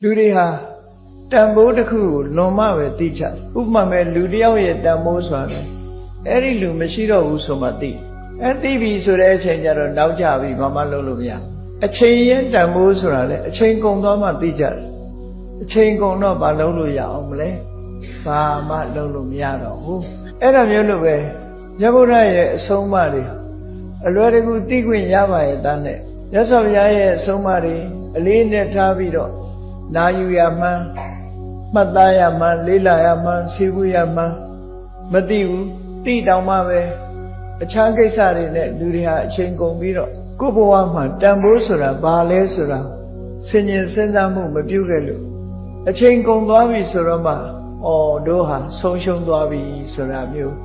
လူတွေဟာတန်ဖိုးတစ်ခုကိုလွန်မှပဲသိချဥပမာမဲ့လူတယောက်ရဲ့တန်ဖိုးဆိုတာလေအဲ့ဒီလူမရှိတော့ဘူးဆိုမှသိသိပြီဆိုတဲ့အချိန်ကျတော့နောက်ကျပြီဘာမှလုပ်လို့မရအချိန်ရဲ့တန်ဖိုးဆိုတာလေအချိန်ကုန်သွားမှသိကြတယ်အချိန်ကုန်တော့ဘာလုပ်လို့ရအောင်မလဲဘာမှလုပ်လို့မရတော့ဘူးအဲ့ဒါမျိုးလို့ပဲမြတ်ဗုဒ္ဓရဲ့အဆုံးအမတွေအလွယ်တကူသိခွင့်ရပါရဲ့တန်းနဲ့မြတ်စွာဘုရားရဲ့အဆုံးအမတွေအလေးနဲ့ထားပြီးတော့နာယူရမှန်းမှတ်သားရမှန်းလေးလာရမှန်းသိဖို့ရမှန်းမသိဘူးသိတောင်မှပဲအခြားကိစ္စတွေနဲ့လူတွေဟာအချိန်ကုန်ပြီးတော့ကိုယ့်ဘဝမှာတန်ဖိုးဆိုတာဘာလဲဆိုတာဆင်ញင်စဉ်းစားမှုမပြုခဲ့လို့အချိန်ကုန်သွားပြီဆိုတော့မှတို့ဟာဆုံးရှုံးသွားပြီဆိုတာမျိုး